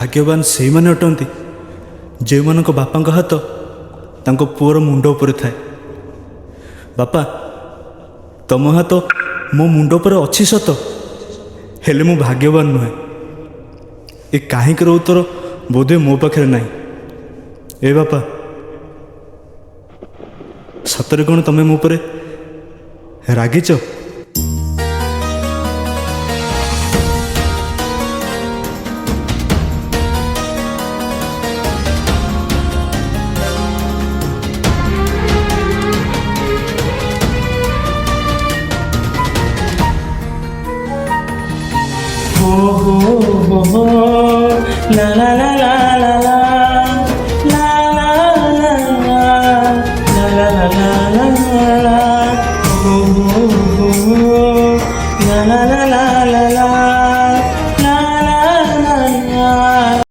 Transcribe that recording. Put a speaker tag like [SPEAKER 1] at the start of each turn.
[SPEAKER 1] भाग्यवान से मैंने अटंती जो मान बापा हाथ तांको पुअर मुंड उपर थाए। बापा तम हाथ मो मुंड उपर अच्छी सत हेले मु भाग्यवान नुहे। ए कहीं उत्तर बोधे मो पाखे ना। ए बापा सतरे कौन तमें मो पर रागिच?
[SPEAKER 2] हो ला ला ला ला ला